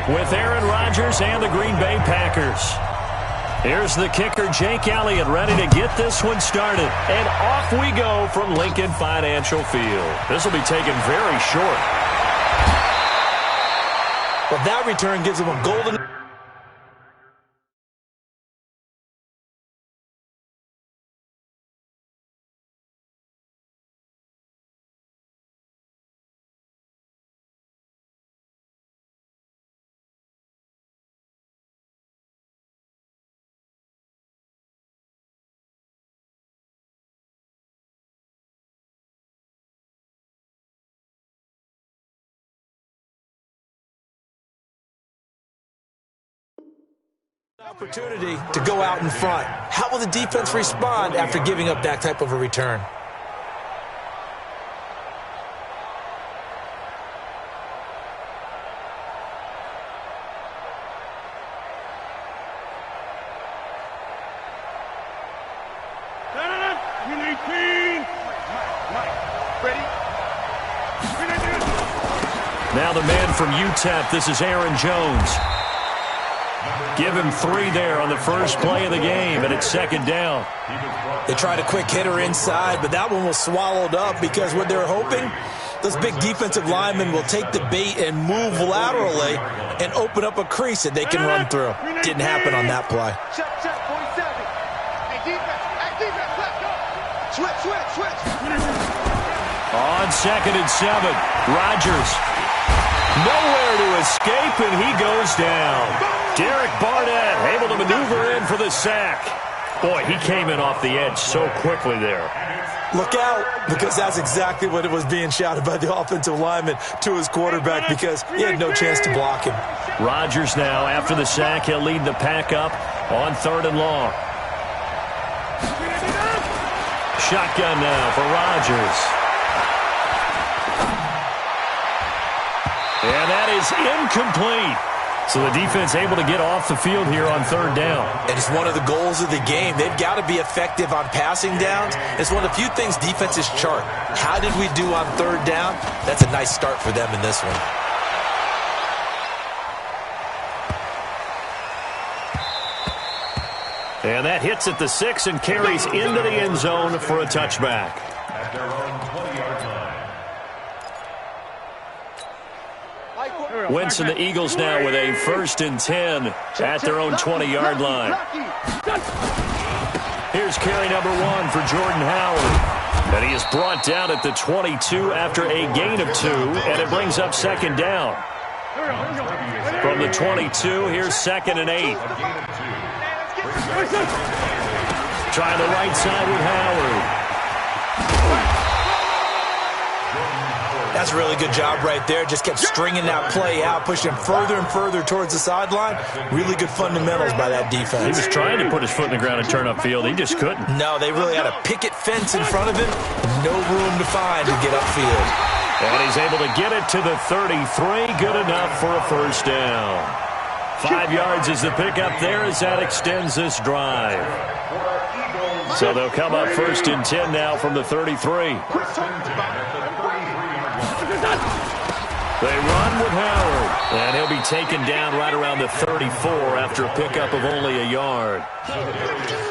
with Aaron Rodgers and the Green Bay Packers. Here's the kicker, Jake Elliott, ready to get this one started. And off we go from Lincoln Financial Field. This will be taken very short. Well, that return gives him a golden... opportunity to go out in front. How will the defense respond after giving up that type of a return? Now the man from UTEP, this is Aaron Jones. Give him 3 there on the first play of the game, and it's second down. They tried a quick hitter inside, but that one was swallowed up because what they're hoping, those big defensive linemen will take the bait and move laterally and open up a crease that they can run through. Didn't happen on that play. On 2nd and 7, Rodgers. Nowhere to escape, and he goes down. Derek Barnett able to maneuver in for the sack. Boy, he came in off the edge so quickly there. Look out, because that's exactly what it was being shouted by the offensive lineman to his quarterback because he had no chance to block him. Rodgers now, after the sack, he'll lead the pack up on 3rd and long. Shotgun now for Rodgers. And that is incomplete. So the defense able to get off the field here on 3rd down. And it's one of the goals of the game. They've got to be effective on passing downs. It's one of the few things defenses chart. How did we do on 3rd down? That's a nice start for them in this one. And that hits at the 6 and carries into the end zone for a touchback. At their own 20-yard line. Wentz and the Eagles now with a 1st and 10 at their own 20-yard line. Here's carry number 1 for Jordan Howard. And he is brought down at the 22 after a gain of 2, and it brings up 2nd down. From the 22, here's 2nd and 8. Trying the right side with Howard. That's a really good job right there. Just kept stringing that play out, pushing further and further towards the sideline. Really good fundamentals by that defense. He was trying to put his foot in the ground and turn upfield. He just couldn't. No, they really had a picket fence in front of him. No room to find to get upfield. And he's able to get it to the 33. Good enough for a 1st down. 5 yards is the pickup there as that extends this drive. So they'll come up 1st and 10 now from the 33. They run with Howard, and he'll be taken down right around the 34 after a pickup of only a yard.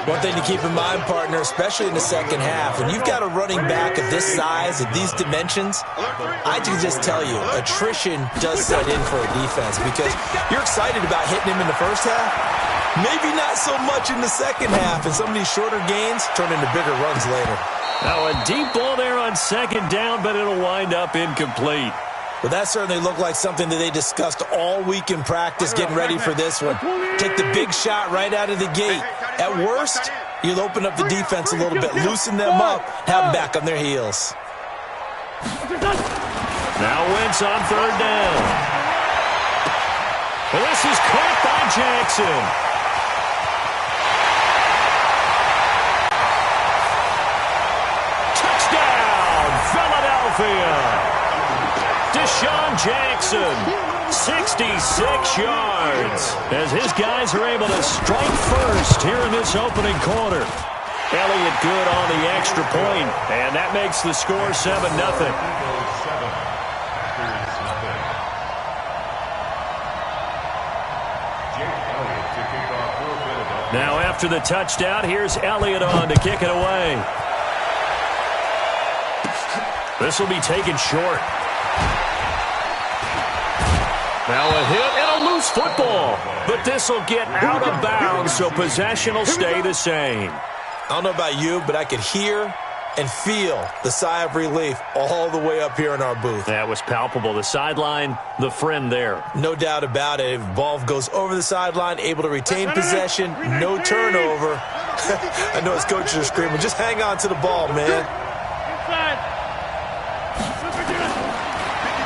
One thing to keep in mind, partner, especially in the second half, when you've got a running back of this size, of these dimensions, I can just tell you, attrition does set in for a defense because you're excited about hitting him in the first half. Maybe not so much in the second half, and some of these shorter gains turn into bigger runs later. Now a deep ball there on 2nd down, but it'll wind up incomplete. But that certainly looked like something that they discussed all week in practice getting ready for this one. Take the big shot right out of the gate. At worst, you'll open up the defense a little bit, loosen them up, have them back on their heels. Now Wentz on 3rd down. Well, this is caught by Jackson. Touchdown, Philadelphia. Deshaun Jackson, 66 yards, as his guys are able to strike first here in this opening quarter. Elliott good on the extra point, and that makes the score 7-0. Now after the touchdown, here's Elliott on to kick it away. This will be taken short. Now a hit and a loose football. But this will get out of bounds, so possession will stay the same. I don't know about you, but I could hear and feel the sigh of relief all the way up here in our booth. That was palpable. The sideline, the friend there. No doubt about it. If ball goes over the sideline, able to retain possession, no turnover. I know his coaches are screaming, just hang on to the ball, man.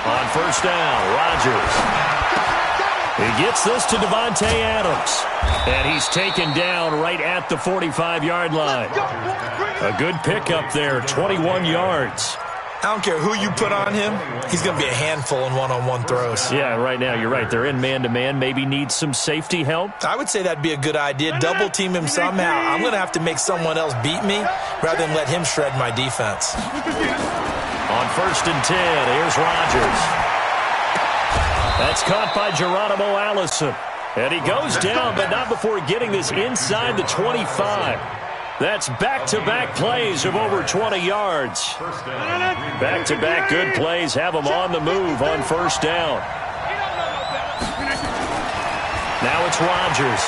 On first down, Rodgers. He gets this to Devontae Adams. And he's taken down right at the 45-yard line. A good pickup there, 21 yards. I don't care who you put on him. He's going to be a handful in one-on-one throws. Yeah, right now, you're right. They're in man-to-man. Maybe needs some safety help. I would say that'd be a good idea. Double-team him somehow. I'm going to have to make someone else beat me rather than let him shred my defense. On first and 10, here's Rodgers. That's caught by Geronimo Allison. And he goes down, but not before getting this inside the 25. That's back-to-back plays of over 20 yards. Back-to-back good plays have him on the move on first down. Now it's Rodgers.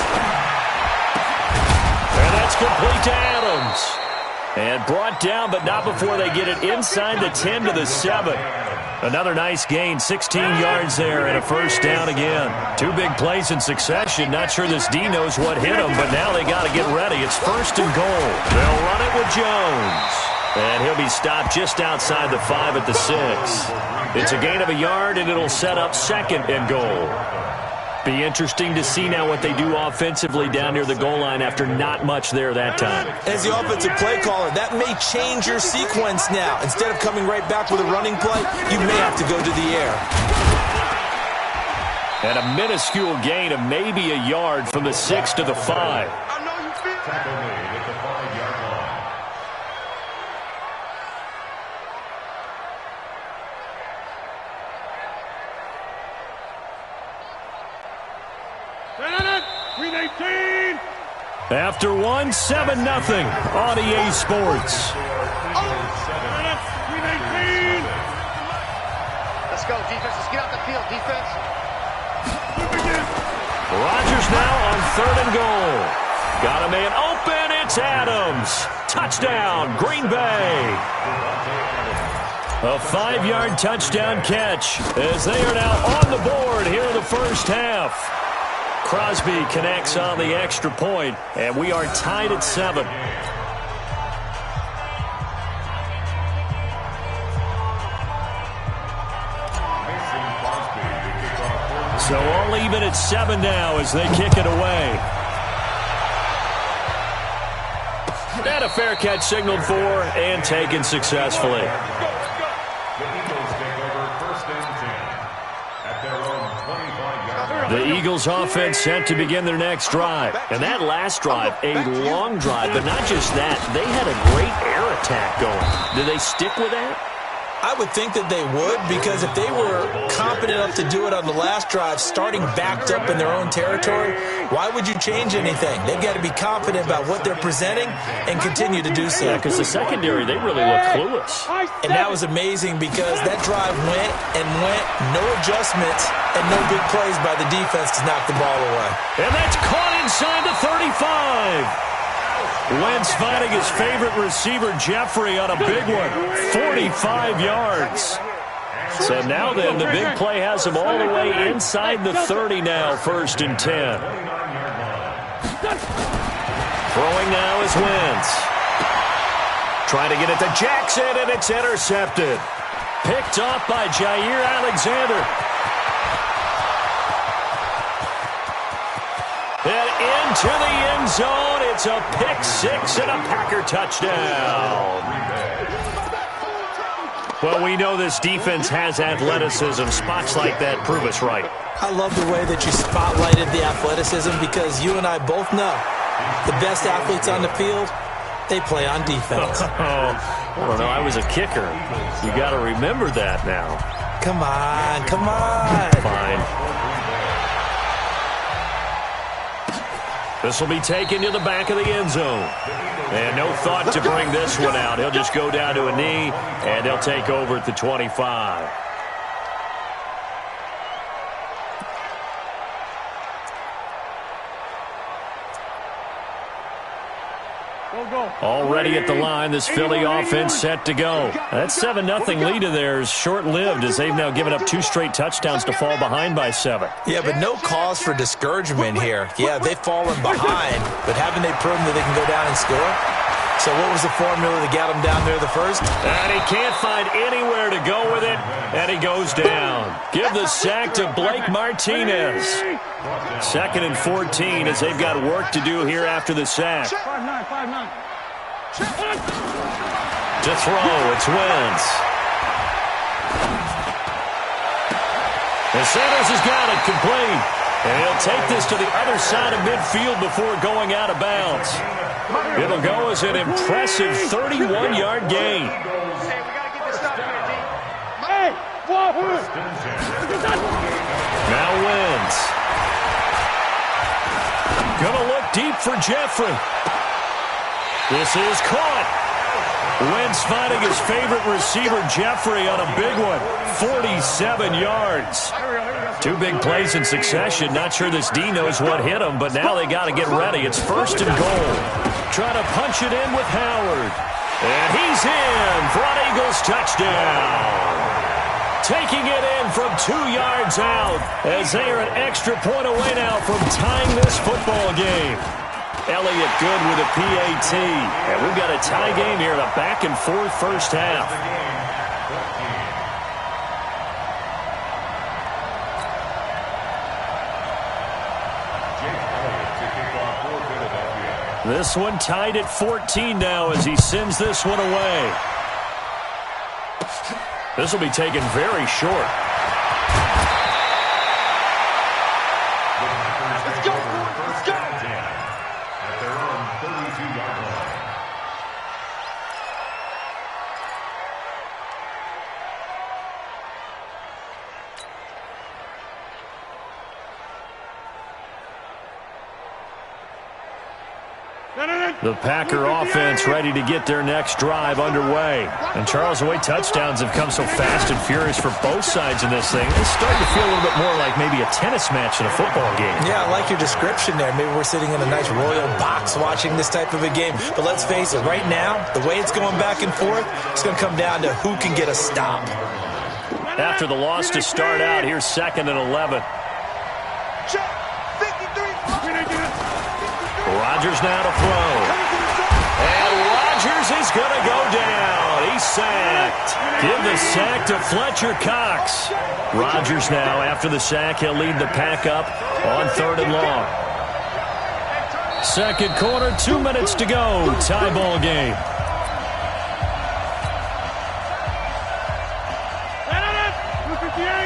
And that's complete to Adams. And brought down, but not before they get it inside the 10 to the 7. Another nice gain, 16 yards there and a first down again. Two big plays in succession. Not sure this D knows what hit him, but now they got to get ready. It's first and goal. They'll run it with Jones. And he'll be stopped just outside the 5 at the 6. It's a gain of a yard, and it'll set up second and goal. Be interesting to see now what they do offensively down near the goal line after not much there that time. As the offensive play caller, that may change your sequence now. Instead of coming right back with a running play, you may have to go to the air. And a minuscule gain of maybe a yard from the 6 to the 5. After one, 7-0 on EA Sports. Let's go, defense. Let's get out the field, defense. Rodgers now on third and goal. Got a man open. It's Adams. Touchdown, Green Bay. A 5-yard touchdown catch as they are now on the board here in the first half. Crosby connects on the extra point, and we are tied at 7. So all even at 7 now as they kick it away. And a fair catch signaled for and taken successfully. The Eagles offense set to begin their next drive. And that last drive, a long drive, but not just that. They had a great air attack going. Do they stick with that? I would think that they would, because if they were competent enough to do it on the last drive, starting backed up in their own territory, why would you change anything? They've got to be confident about what they're presenting and continue to do so. Yeah, because the secondary, they really look clueless. And that was amazing because that drive went and went, no adjustments, and no big plays by the defense to knock the ball away. And that's caught inside the 35. Wentz finding his favorite receiver, Jeffrey, on a big one. 45 yards. So now then, the big play has him all the way inside the 30 now, first and 10. Throwing now is Wentz. Trying to get it to Jackson, and it's intercepted. Picked off by Jair Alexander. And into the end zone. It's a pick six and a Packer touchdown. Well, we know this defense has athleticism. Spots like that prove us right. I love the way that you spotlighted the athleticism because you and I both know the best athletes on the field, they play on defense. I don't know. I was a kicker. You got to remember that now. Come on, come on. Fine. This will be taken to the back of the end zone. And no thought to bring this one out. He'll just go down to a knee, and they'll take over at the 25. Already at the line, this Philly offense set to go. That 7-0 lead of theirs short-lived as they've now given up 2 straight touchdowns to fall behind by 7. Yeah, but no cause for discouragement here. Yeah, they've fallen behind, but haven't they proven that they can go down and score? So what was the formula to get them down there the first? And he can't find anywhere to go with it, and he goes down. Give the sack to Blake Martinez. 2nd and 14 as they've got work to do here after the sack. To throw, it's Wentz. And Sanders has got it complete. And he'll take this to the other side of midfield before going out of bounds. It'll go as an impressive 31-yard gain. Now Wentz. Gonna look deep for Jeffrey. This is caught. Wentz finding his favorite receiver, Jeffrey, on a big one. 47 yards. 2 big plays in succession. Not sure this D knows what hit him, but now they got to get ready. It's 1st and goal. Trying to punch it in with Howard. And he's in for an Eagles touchdown. Taking it in from 2 yards out as they are an extra point away now from tying this football game. Elliott good with a PAT. And we've got a tie game here in a back-and-forth first half. This one tied at 14 now as he sends this one away. This will be taken very short. Let's go! Let's go! At their own 32-yard line. The Packer offense ready to get their next drive underway. And Charles, the way touchdowns have come so fast and furious for both sides in this thing, it's starting to feel a little bit more like maybe a tennis match in a football game. Yeah, I like your description there. Maybe we're sitting in a nice royal box watching this type of a game. But let's face it, right now, the way it's going back and forth, it's going to come down to who can get a stop. After the loss to start out, here's 2nd and 11. Rodgers now to throw. And Rodgers is going to go down. He's sacked. Give the sack to Fletcher Cox. Rodgers now, after the sack, he'll lead the pack up on 3rd and long. 2nd quarter, 2 minutes to go. Tie ball game.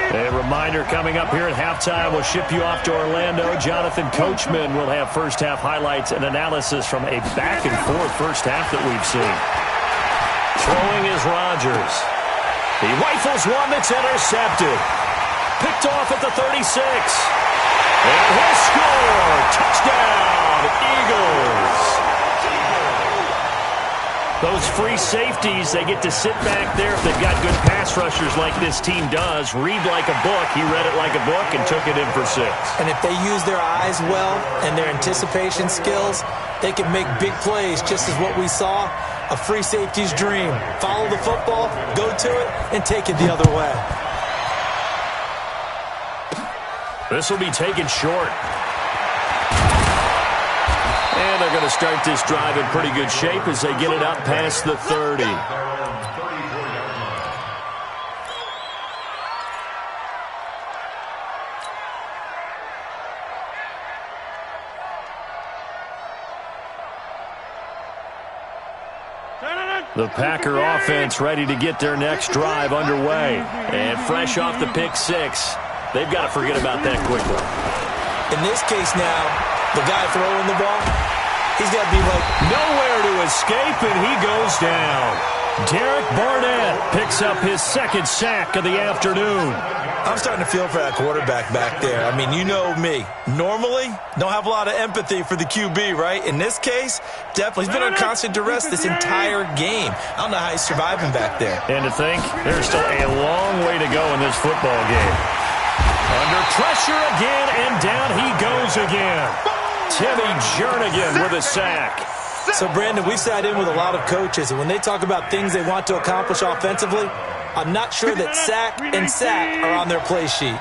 A reminder coming up here at halftime, we'll ship you off to Orlando. Jonathan Coachman will have first half highlights and analysis from a back-and-forth first half that we've seen. Throwing is Rodgers. He rifles one that's intercepted. Picked off at the 36. And he'll score. Touchdown, Eagles. Those free safeties, they get to sit back there if they've got good pass rushers like this team does. Read like a book. He read it like a book and took it in for 6. And if they use their eyes well and their anticipation skills, they can make big plays, just as what we saw, a free safety's dream. Follow the football, go to it, and take it the other way. This will be taken short. And they're going to start this drive in pretty good shape as they get it up past the 30. The Packer offense ready to get their next drive underway. And fresh off the pick 6, they've got to forget about that quickly. In this case now, the guy throwing the ball, he's got to be like nowhere to escape, and he goes down. Derek Barnett picks up his second sack of the afternoon. I'm starting to feel for that quarterback back there. I mean, you know me. Normally, don't have a lot of empathy for the QB, right? In this case, definitely. He's been on constant duress this entire game. I don't know how he's surviving back there. And to think, there's still a long way to go in this football game. Under pressure again, and down he goes again. Timmy Jernigan with a sack. So, Brandon, we sat in with a lot of coaches, and when they talk about things they want to accomplish offensively, I'm not sure that sack and sack are on their play sheet.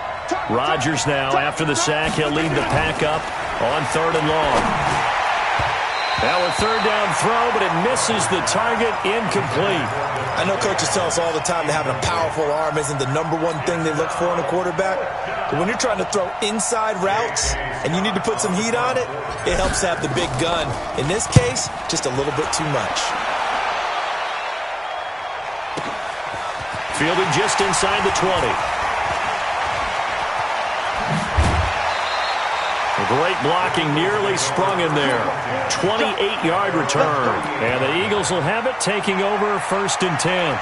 Rodgers now, after the sack, he'll lead the pack up on 3rd and long. Now a 3rd down throw, but it misses the target, incomplete. I know coaches tell us all the time that having a powerful arm isn't the #1 thing they look for in a quarterback. But when you're trying to throw inside routes and you need to put some heat on it, it helps to have the big gun. In this case, just a little bit too much. Fielding just inside the 20. Great blocking, nearly sprung in there. 28-yard return. And the Eagles will have it, taking over 1st and 10.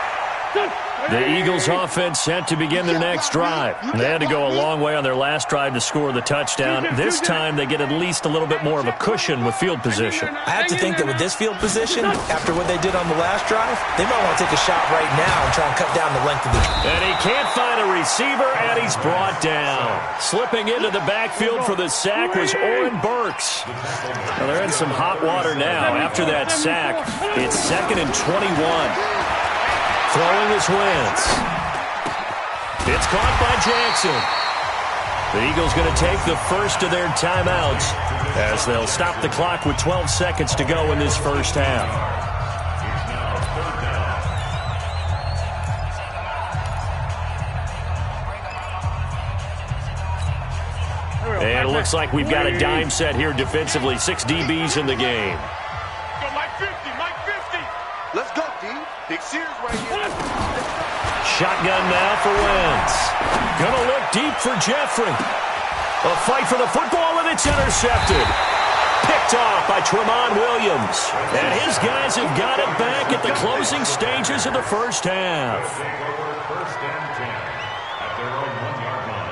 The Eagles offense set to begin their next drive. They had to go a long way on their last drive to score the touchdown. This time they get at least a little bit more of a cushion with field position. I have to think that with this field position, after what they did on the last drive, they might want to take a shot right now and try and cut down the length of the drive. And he can't find a receiver, and he's brought down. Slipping into the backfield for the sack was Oren Burks. Well, they're in some hot water now. After that sack, it's 2nd and 21. Throwing his Wentz. It's caught by Jackson. The Eagles going to take the first of their timeouts as they'll stop the clock with 12 seconds to go in this first half. And it looks like we've got a dime set here defensively. 6 DBs in the game. Let's go, D. Big Sears right here. Shotgun now for Wentz. Gonna look deep for Jeffrey. A fight for the football, and it's intercepted. Picked off by Tremont Williams. And his guys have got it back at the closing stages of the first half. 1st and 10 at their own 1-yard line.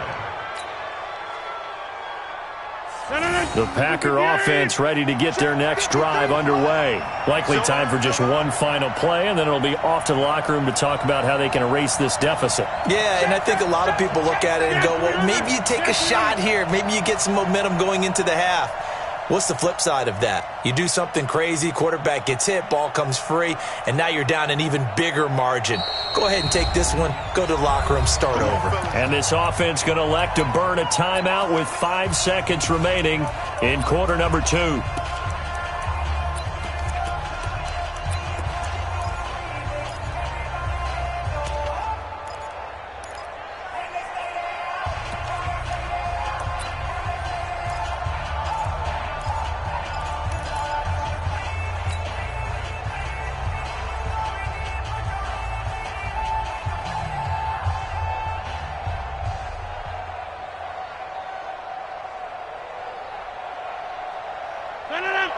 The Packer offense ready to get their next drive underway. Likely time for just one final play, and then it'll be off to the locker room to talk about how they can erase this deficit. Yeah, and I think a lot of people look at it and go, well, maybe you take a shot here. Maybe you get some momentum going into the half. What's the flip side of that? You do something crazy, quarterback gets hit, ball comes free, and now you're down an even bigger margin. Go ahead and take this one, go to the locker room, start over. And this offense going to elect to burn a timeout with 5 seconds remaining in quarter number 2.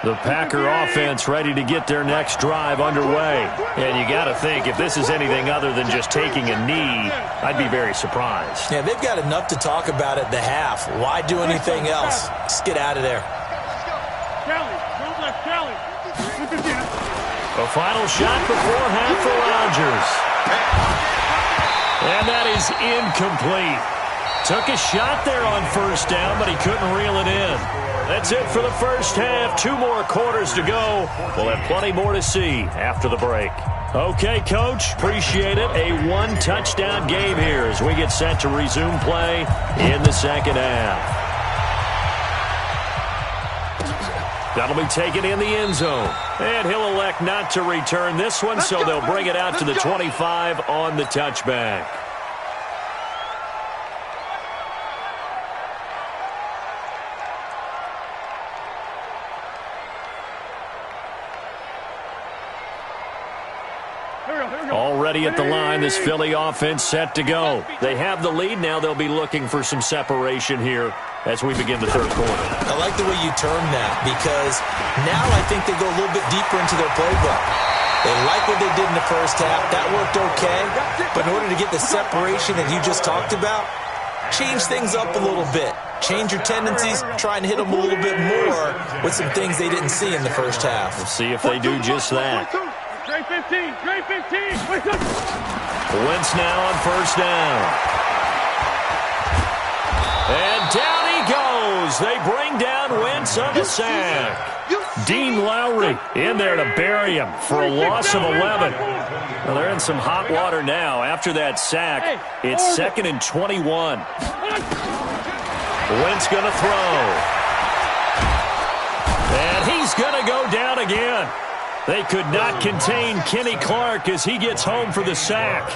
The Packer offense ready to get their next drive underway. And you got to think, if this is anything other than just taking a knee, I'd be very surprised. Yeah, they've got enough to talk about at the half. Why do anything else? Just get out of there. A final shot before half for Rodgers. And that is incomplete. Took a shot there on 1st down, but he couldn't reel it in. That's it for the first half. 2 more quarters to go. We'll have plenty more to see after the break. Okay, Coach, appreciate it. A 1-touchdown game here as we get set to resume play in the second half. That'll be taken in the end zone. And he'll elect not to return this one, so they'll bring it out to the 25 on the touchback. Already at the line, this Philly offense set to go. They have the lead. Now they'll be looking for some separation here as we begin the third quarter. I like the way you term that, because now I think they go a little bit deeper into their playbook. They like what they did in the first half. That worked okay. But in order to get the separation that you just talked about, change things up a little bit. Change your tendencies, try and hit them a little bit more with some things they didn't see in the first half. We'll see if they do just that. Great 15, great 15. Wentz now on first down. And down he goes. They bring down Wentz on the sack. Dean Lowry in there to bury him for a loss of 11. Well, they're in some hot water now after that sack. It's 2nd and 21. Wentz going to throw. And he's going to go down again. They could not contain Kenny Clark as he gets home for the sack.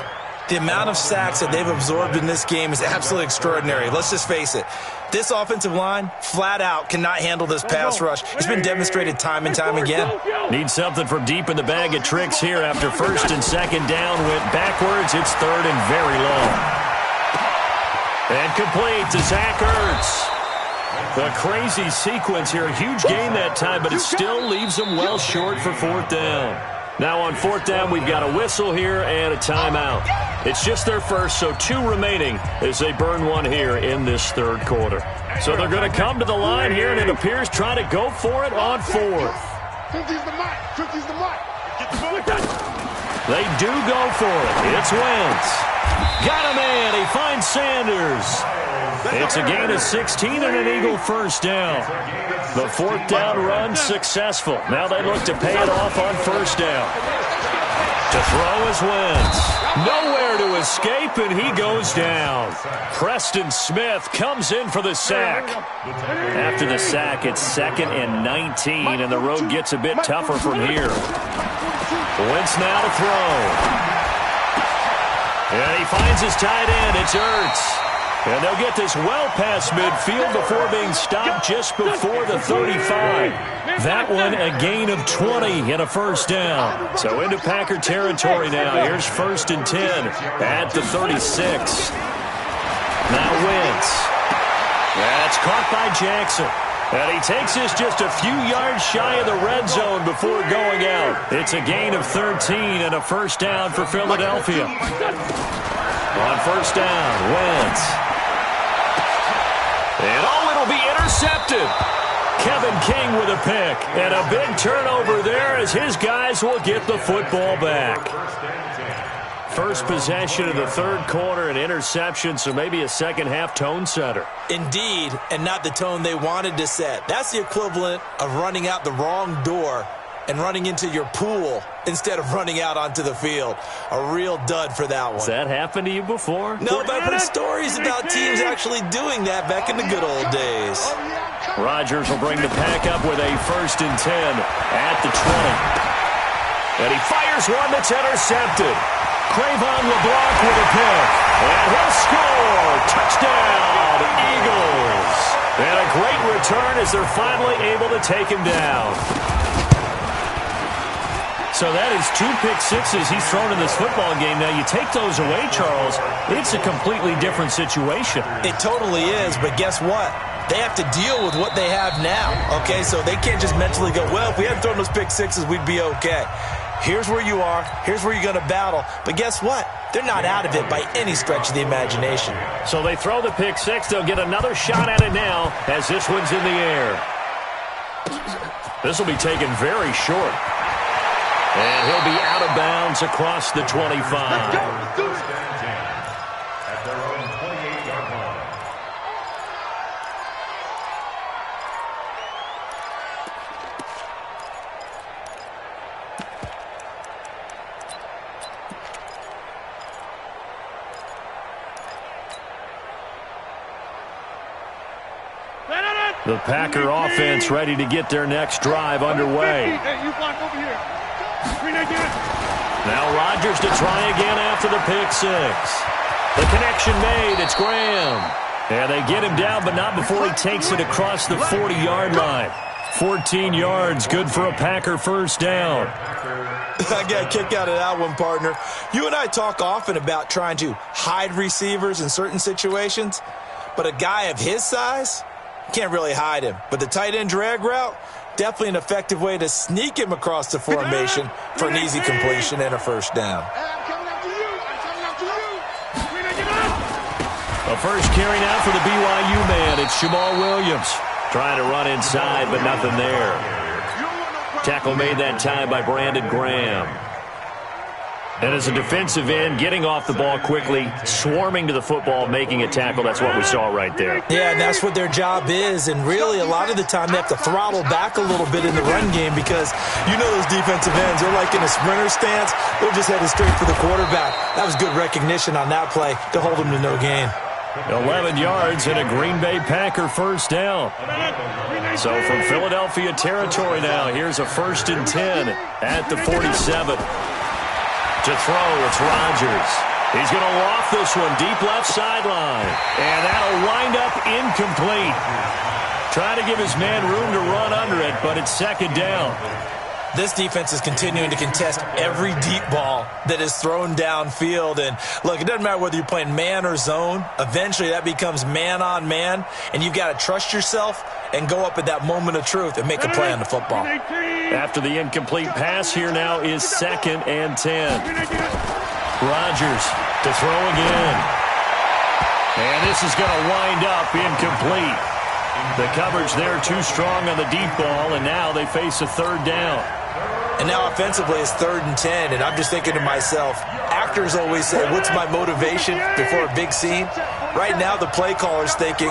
The amount of sacks that they've absorbed in this game is absolutely extraordinary. Let's just face it. This offensive line, flat out, cannot handle this pass rush. It's been demonstrated time and time again. Need something from deep in the bag of tricks here after 1st and 2nd down went backwards. It's 3rd and very long. And complete to Zach Ertz. A crazy sequence here. A huge gain that time, but it still leaves them well short for 4th down. Now on 4th down, we've got a whistle here and a timeout. It's just their first, so 2 remaining as they burn one here in this 3rd quarter. So they're going to come to the line here, and it appears trying to go for it on 4th. 50's the mic. 50's the mic. They do go for it. It's Wentz. Got a man. He finds Sanders. It's a gain of 16 and an Eagle first down. The 4th down run successful. Now they look to pay it off on 1st down. To throw is Wentz. Nowhere to escape, and he goes down. Preston Smith comes in for the sack. After the sack, it's 2nd and 19, and the road gets a bit tougher from here. Wentz now to throw. And he finds his tight end. It's Ertz. And they'll get this well past midfield before being stopped just before the 35. That one a gain of 20 and a 1st down. So into Packer territory now. Here's 1st and 10 at the 36. Now Wentz. That's caught by Jackson. And he takes this just a few yards shy of the red zone before going out. It's a gain of 13 and a 1st down for Philadelphia. On 1st down, Wentz. And it'll be intercepted. Kevin King with a pick. And a big turnover there as his guys will get the football back. First possession of the 3rd quarter, an interception, so maybe a second-half tone setter. Indeed, and not the tone they wanted to set. That's the equivalent of running out the wrong door and running into your pool instead of running out onto the field. A real dud for that one. Has that happened to you before? No, but I've heard stories about teams actually doing that back in the good old days. Rodgers will bring the pack up with a 1st and 10 at the 20. And he fires one that's intercepted. Cravon LeBlanc with a pick. And he'll score. Touchdown, Eagles. And a great return as they're finally able to take him down. So that is 2 pick sixes he's thrown in this football game. Now, you take those away, Charles, it's a completely different situation. It totally is, but guess what? They have to deal with what they have now, okay? So they can't just mentally go, well, if we hadn't thrown those pick sixes, we'd be okay. Here's where you are. Here's where you're going to battle. But guess what? They're not out of it by any stretch of the imagination. So they throw the pick six. They'll get another shot at it now as this one's in the air. This will be taken very short. And he'll be out of bounds across the 25. At their own 28-yard line. The Packer offense ready to get their next drive underway. Now Rodgers to try again after the pick six. The connection made. It's Graham. And they get him down, but not before he takes it across the 40-yard line. 14 yards, good for a Packer 1st down. I got a kick out of that one, partner. You and I talk often about trying to hide receivers in certain situations, but a guy of his size, can't really hide him. But the tight end drag route, definitely an effective way to sneak him across the formation for an easy completion and a first down. I'm coming after you. I'm coming after you. A first carry now for the BYU man. It's Jamal Williams trying to run inside, but nothing there. Tackle made that time by Brandon Graham. And as a defensive end, getting off the ball quickly, swarming to the football, making a tackle, that's what we saw right there. Yeah, and that's what their job is. And really, a lot of the time, they have to throttle back a little bit in the run game because you know those defensive ends, they're like in a sprinter stance. They're just headed straight for the quarterback. That was good recognition on that play to hold them to no gain. 11 yards and a Green Bay Packer first down. So from Philadelphia territory now, here's a 1st and 10 at the 47. To throw, it's Rodgers. He's going to loft this one deep left sideline. And that'll wind up incomplete. Trying to give his man room to run under it, but it's 2nd down. This defense is continuing to contest every deep ball that is thrown downfield. And, look, it doesn't matter whether you're playing man or zone. Eventually, that becomes man-on-man, and you've got to trust yourself and go up at that moment of truth and make a play on the football. After the incomplete pass, here now is 2nd and 10. Rodgers to throw again. And this is going to wind up incomplete. The coverage there too strong on the deep ball, and now they face a 3rd down. And now offensively it's 3rd and 10, and I'm just thinking to myself, actors always say, what's my motivation before a big scene? Right now the play caller's thinking,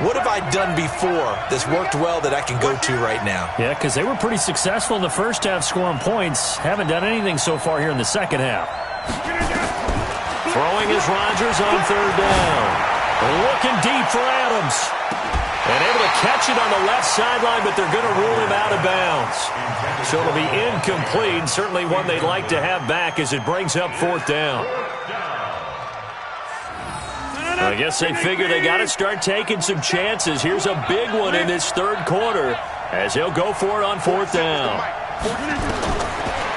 what have I done before that's worked well that I can go to right now? Yeah, because they were pretty successful in the first half scoring points. Haven't done anything so far here in the second half. Throwing is Rodgers on 3rd down. Looking deep for Adams. And able to catch it on the left sideline, but they're going to rule him out of bounds. So it'll be incomplete, certainly one they'd like to have back as it brings up 4th down. I guess they figure they got to start taking some chances. Here's a big one in this 3rd quarter as he'll go for it on 4th down.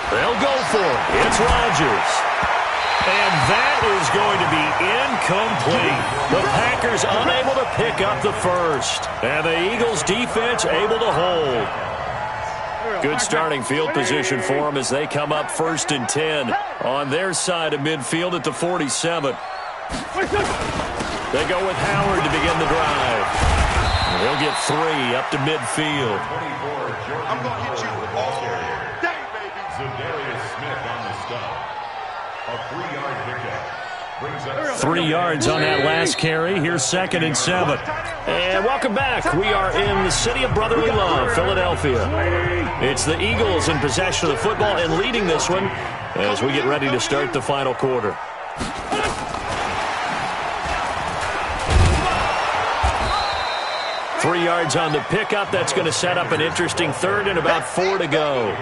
They'll go for it. It's Rodgers. And that is going to be incomplete. The Packers unable to pick up the first. And the Eagles defense able to hold. Good starting field position for them as they come up 1st and 10 on their side of midfield at the 47. They go with Howard to begin the drive. And they'll get 3 up to midfield. I'm going to hit you all day, baby. Zadarius Smith on the stop. A 3-yard pickup. Brings up 3 yards on that last carry. Here's 2nd and 7. And welcome back. We are in the city of brotherly love, Philadelphia. It's the Eagles in possession of the football and leading this one as we get ready to start the final quarter. Three yards on the pickup. That's going to set up an interesting 3rd and about 4 to go.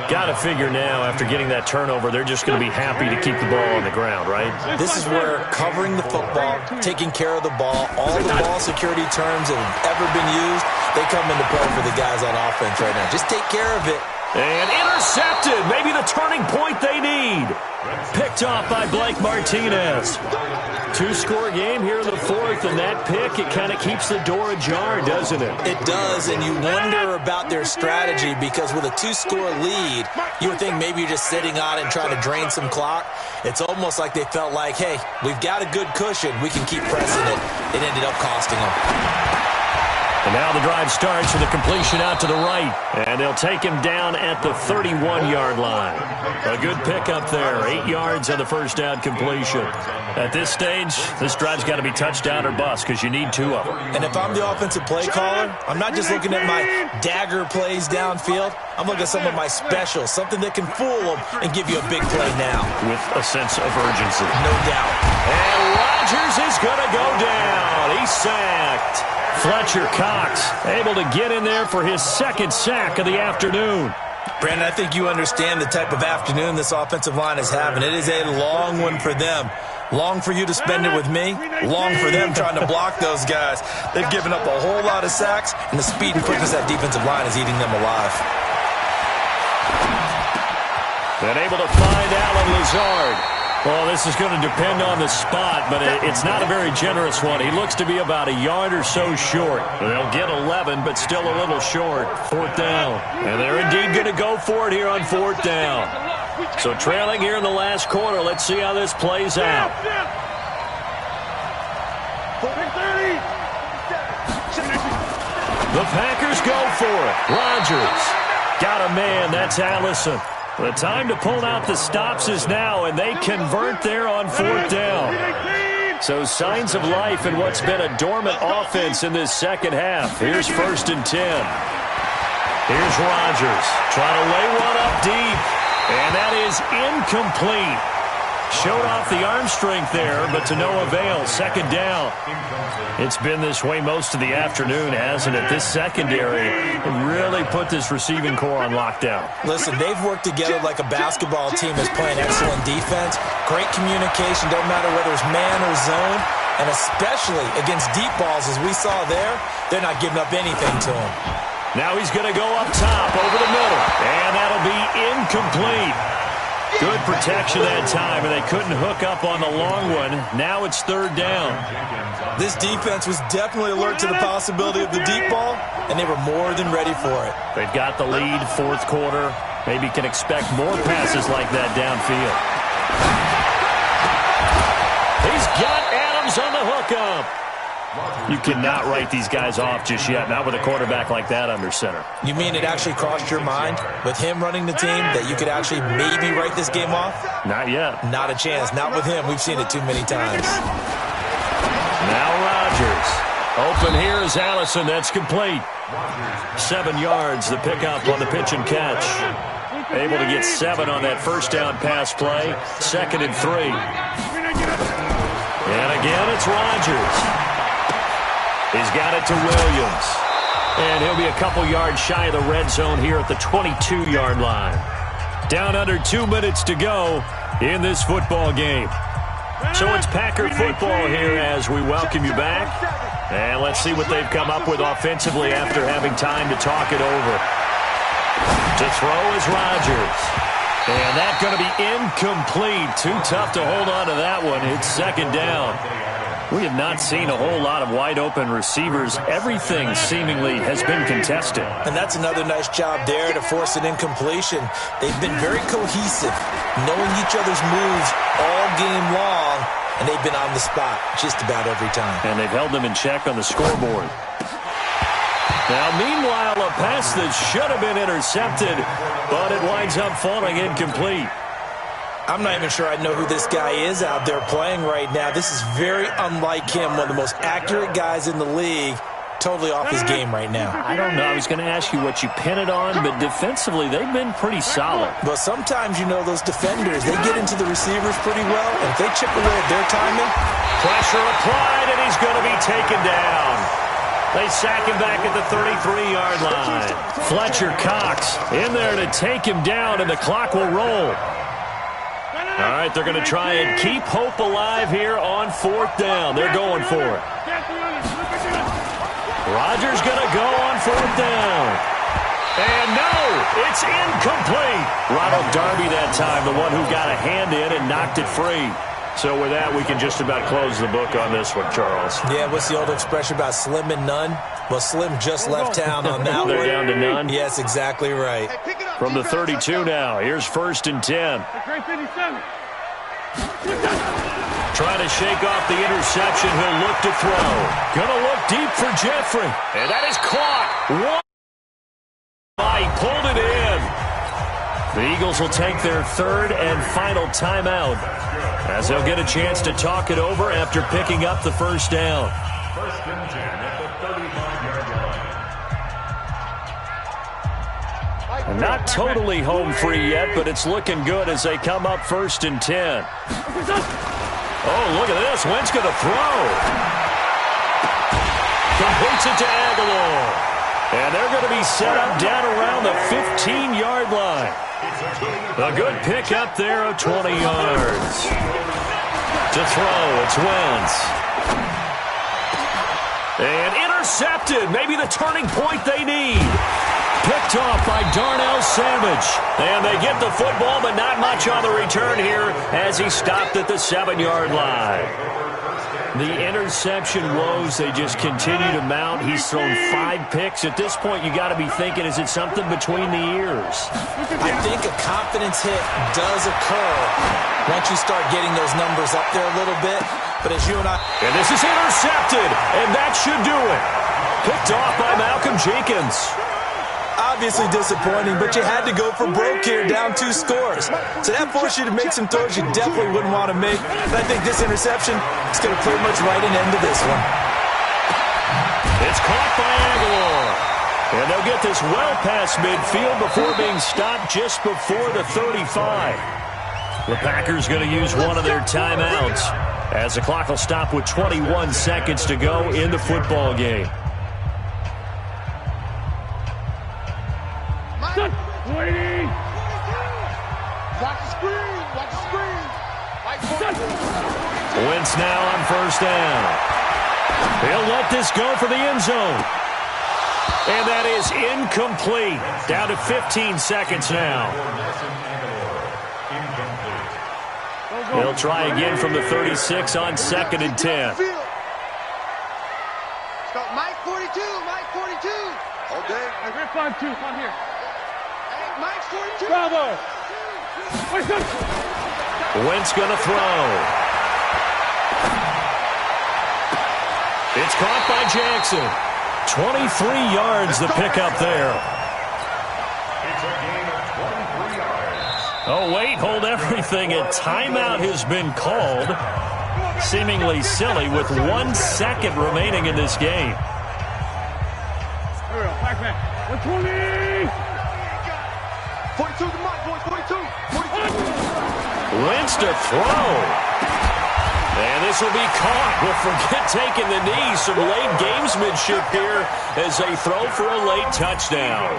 Got to figure now, after getting that turnover, they're just going to be happy to keep the ball on the ground, right? This is where covering the football, taking care of the ball, all the ball security terms that have ever been used, they come into play for the guys on offense right now. Just take care of it. And intercepted. Maybe the turning point they need. Picked off by Blake Martinez. 2-score game here in the 4th, and that pick, it kind of keeps the door ajar, doesn't it? It does, and you wonder about their strategy because with a 2-score lead, you would think maybe you're just sitting on it and trying to drain some clock. It's almost like they felt like, hey, we've got a good cushion. We can keep pressing it. It ended up costing them. And now the drive starts with a completion out to the right. And they'll take him down at the 31-yard line. A good pickup there. 8 yards on the first down completion. At this stage, this drive's got to be touchdown or bust because you need 2 of them. And if I'm the offensive play caller, I'm not just looking at my dagger plays downfield. I'm looking at some of my specials, something that can fool them and give you a big play now. With a sense of urgency. No doubt. And Rodgers is going to go down. He's sacked. Fletcher Cox able to get in there for his 2nd sack of the afternoon. Brandon, I think you understand the type of afternoon this offensive line is having. It is a long one for them. Long for you to spend it with me. Long for them trying to block those guys. They've given up a whole lot of sacks, and the speed and quickness of that defensive line is eating them alive. Been able to find Allen Lazard. Well, this is going to depend on the spot, but it's not a very generous one. He looks to be about a yard or so short. They'll get 11, but still a little short. 4th down. And they're indeed going to go for it here on 4th down. So trailing here in the last quarter. Let's see how this plays out. The Packers go for it. Rodgers got a man. That's Allison. The time to pull out the stops is now, and they convert there on 4th down. So signs of life in what's been a dormant offense in this second half. Here's 1st and 10. Here's Rodgers trying to lay one up deep, and that is incomplete. Showed off the arm strength there, but to no avail. 2nd down. It's been this way most of the afternoon, hasn't it? This secondary really put this receiving core on lockdown. Listen, they've worked together like a basketball team that's playing excellent defense. Great communication, don't matter whether it's man or zone. And especially against deep balls, as we saw there, they're not giving up anything to him. Now he's going to go up top over the middle, and that'll be incomplete. Good protection that time, and they couldn't hook up on the long one. Now it's 3rd down. This defense was definitely alert to the possibility of the deep ball, and they were more than ready for it. They've got the lead, 4th quarter. Maybe can expect more passes like that downfield. He's got Adams on the hookup. You cannot write these guys off just yet, not with a quarterback like that under center. You mean it actually crossed your mind, with him running the team, that you could actually maybe write this game off? Not yet. Not a chance. Not with him. We've seen it too many times. Now Rodgers. Open here is Allison. That's complete. 7 yards, the pickup on the pitch and catch. Able to get 7 on that 1st down pass play. 2nd and 3. And again, it's Rodgers. He's got it to Williams. And he'll be a couple yards shy of the red zone here at the 22-yard line. Down under 2 minutes to go in this football game. So it's Packer football here as we welcome you back. And let's see what they've come up with offensively after having time to talk it over. To throw is Rodgers. And that's going to be incomplete. Too tough to hold on to that one. It's 2nd down. We have not seen a whole lot of wide-open receivers. Everything seemingly has been contested. And that's another nice job there to force an incompletion. They've been very cohesive, knowing each other's moves all game long, and they've been on the spot just about every time. And they've held them in check on the scoreboard. Now, meanwhile, a pass that should have been intercepted, but it winds up falling incomplete. I'm not even sure I know who this guy is out there playing right now. This is very unlike him, one of the most accurate guys in the league. Totally off his game right now. I don't know. I was going to ask you what you pin it on, but defensively, they've been pretty solid. But sometimes, you know, those defenders, they get into the receivers pretty well, and if they chip away at their timing. Pressure applied, and he's going to be taken down. They sack him back at the 33-yard line. Fletcher Cox in there to take him down, and the clock will roll. All right, they're going to try and keep hope alive here on 4th down. They're going for it. Rodgers going to go on 4th down. And no, it's incomplete. Ronald Darby that time, the one who got a hand in and knocked it free. So with that, we can just about close the book on this one, Charles. Yeah, what's the old expression about slim and none? Well, Slim just left town on that one. They're down to none? Yes, exactly right. From the 32 now, here's 1st and 10. Trying to shake off the interception. He'll look to throw. Gonna look deep for Jeffrey. And that is caught. He pulled it in. The Eagles will take their 3rd and final timeout as they'll get a chance to talk it over after picking up the 1st down. 1st and 10 at the 35-yard line. Not totally home free yet, but it's looking good as they come up 1st and 10. Oh, look at this. Wentz going to throw. Completes it to Aguilar. And they're going to be set up down around the 15-yard line. A good pick up there of 20 yards. To throw, it's Wentz. And intercepted. Maybe the turning point they need. Picked off by Darnell Savage. And they get the football, but not much on the return here as he stopped at the 7-yard line. The interception woes, they just continue to mount. He's thrown 5 picks. At this point, you got to be thinking, is it something between the ears? I think a confidence hit does occur once you start getting those numbers up there a little bit. But as you and I... And this is intercepted, and that should do it. Picked off by Malcolm Jenkins. Obviously disappointing, but you had to go for broke here, down 2 scores. So that forced you to make some throws you definitely wouldn't want to make. And I think this interception is going to pretty much write an end to this one. It's caught by Aguilar. And they'll get this well past midfield before being stopped just before the 35. The Packers going to use one of their timeouts as the clock will stop with 21 seconds to go in the football game. Waiting. Watch the screen. Watch the screen. Wentz now on first down. He'll let this go for the end zone. And that is incomplete. Down to 15 seconds now. They'll try again from the 36 on 2nd and 10. Start Mike 42. Mike 42. Okay. Hey, Rip on 2. Come here. Mike 42. Bravo. Wentz going to throw. It's caught by Jackson. 23 yards the pickup there. It's a gain of 23 yards. Oh, wait, hold everything. A timeout has been called. Seemingly silly with 1 second remaining in this game. Here we go. Back. 120. 42 to Mike, boys. 42. 42. Wentz to throw. And this will be caught. We'll forget taking the knee. Some late gamesmanship here as they throw for a late touchdown.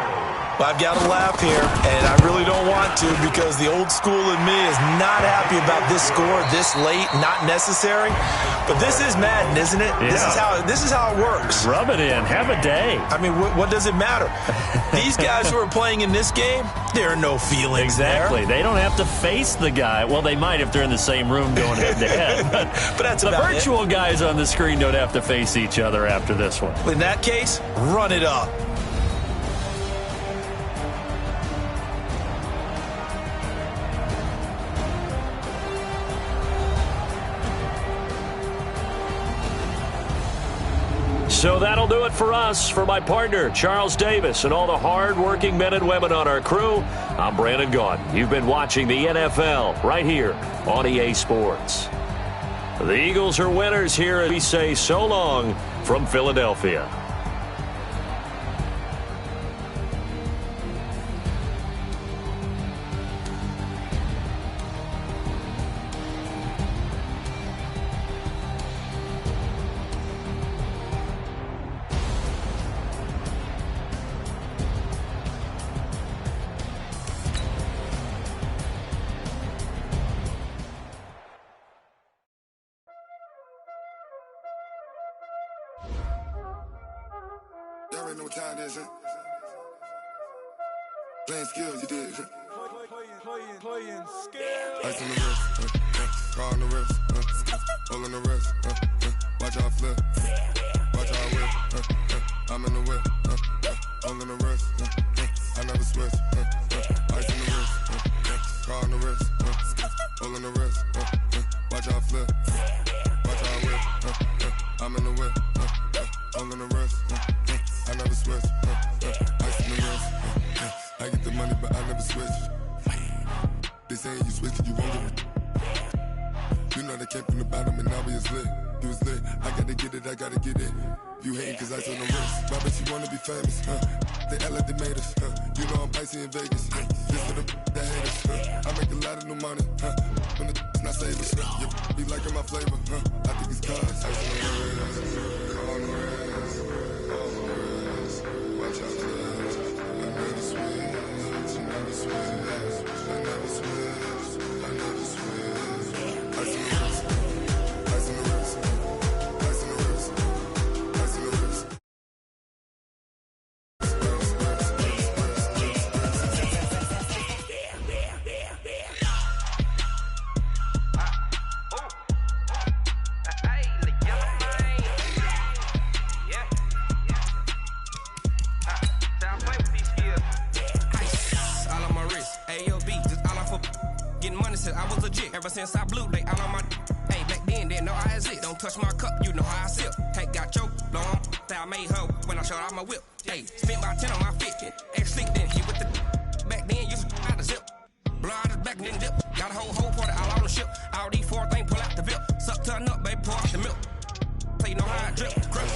I've got to laugh here, and I really don't want to because the old school in me is not happy about this score this late, not necessary. But this is Madden, isn't it? Yeah. This is how it works. Rub it in. Have a day. I mean, what does it matter? These guys who are playing in this game, there are no feelings Exactly. there. They don't have to face the guy. Well, they might if they're in the same room going head-to-head. But that's the about virtual guys on the screen don't have to face each other after this one. In that case, run it up. So that'll do it for us. For my partner, Charles Davis, and all the hard-working men and women on our crew, I'm Brandon Gaudin. You've been watching the NFL right here on EA Sports. The Eagles are winners here as we say so long from Philadelphia. Y'all already know what time it is, huh? Playing skills, you did. Playing skills. Ice on the wrist, car on the wrist, hole in the wrist, watch how I flip, watch how I whip, I'm in the whip, hole in the wrist, I never switch, ice on the wrist, car on the wrist, hole in the wrist, watch how I flip, watch how I whip, I'm in the whip, hole in the wrist, I never switch, ice on the wrist, I get the money but I never switch. They saying you switch it, you won't get it. You know they came from the bottom and now we is lit. You was lit, I gotta get it, I gotta get it. You hating cause ice on the wrist. Why bet you wanna be famous, They act like they made us, You know I'm icy in Vegas, This for the that hate us, I make a lot of new money, When the not save us, You be liking my flavor, I think it's cause ice on the wrist, on the wrist, on the wrist. Watch out for this, I never switch, I never switch. I never switch, I never switch. Ice in the wrist, ice in the wrist, ice in the wrist, ice in the wrist. AOB, just all off of getting money since I was legit. Ever since I blew, they all on my. Hey, back then, didn't know I exist. Don't touch my cup, you know how I sip. Hey, got choked, blow on. I made her when I showed out my whip. Hey, spent about 10 on my fit. Ex-slick, then hit with the. Back then, used to out the zip. Blow out his back, then dip. Got a whole party all on the ship. All these 4 things, pull out the VIP. Suck, turn up, baby, pour out the milk. Play no how I drip. Crush.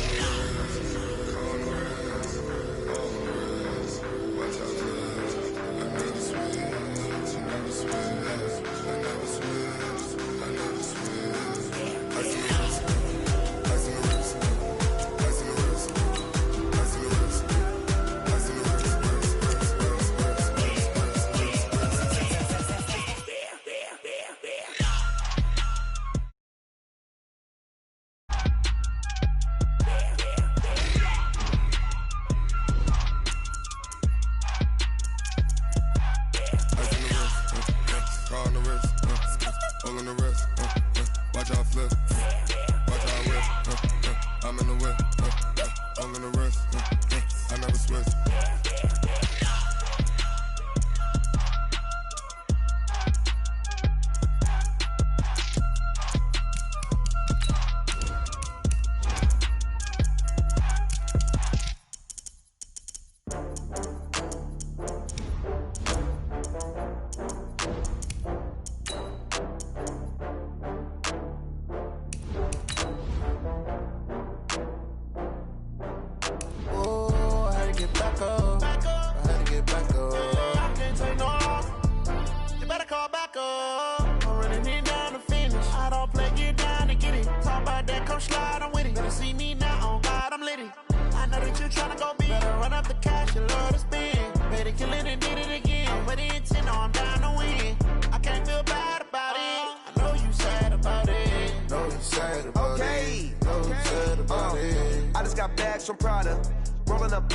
From Prada, rolling up.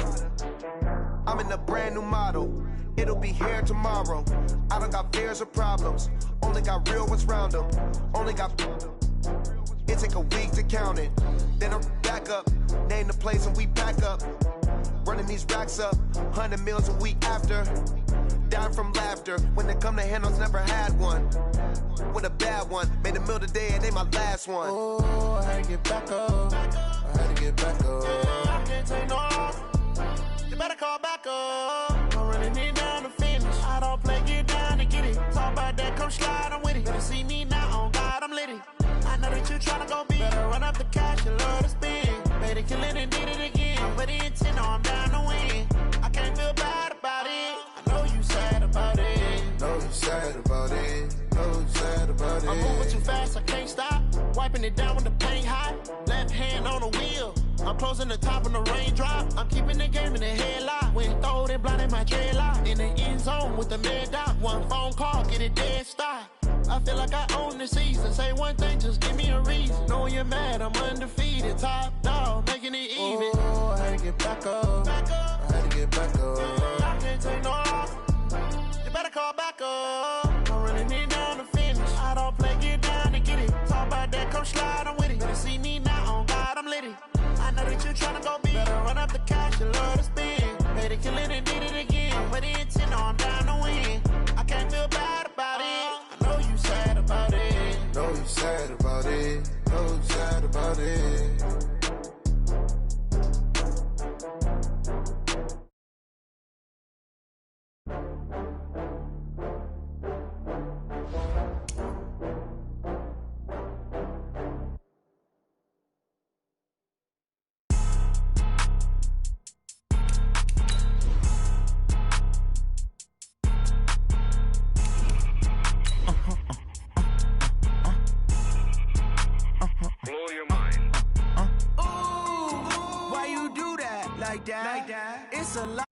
I'm in a brand new model. It'll be here tomorrow. I don't got fears or problems. Only got real ones round them. Only got. It take a week to count it. Then I'm back up. Name the place and we back up. Running these racks up. 100 meals a week after. Dying from laughter. When it come to handles, never had one. With a bad one. Made a meal today and they my last one. Oh, I had to get back up. I had to get back up. I can't take no off. You better call back up. I'm running it down to finish. I don't play, get down to get it. Talk about that, come slide, I'm with it. Better see me now, on God, I'm litty. I know that you tryna go big. Better run up the cash, you love to spend. Better kill it and did it again. I'm with the intent, no, I'm down to win. I can't feel bad about it. I know you sad about it. Know you sad about it. Know you sad about it. I'm moving too fast, I can't stop. Wiping it down when the paint hot. Left hand on the wheel. I'm closing the top on the raindrop. I'm keeping the game in the headlock. When throwed and blinded my dreadlock. In the end zone with the mad dot. One phone call, get it dead stop. I feel like I own the season. Say one thing, just give me a reason. Knowing you're mad, I'm undefeated. Top dog, making it even. Oh, I had to get back up. I had to get back up. I can't take no off. You better call back up. I'm running it down to finish. I don't play, get down to get it. Talk about that, come slide, I'm with it. Better see me now, on God, I'm litty. I know that you tryna go big. Better run up the cash, you love to spend. Better kill it and did it again. I'm with the intent, no, I'm down to win. I can't feel bad about it. I know you sad about it. Know you sad about it. Know you sad about it. Like that. It's a lot.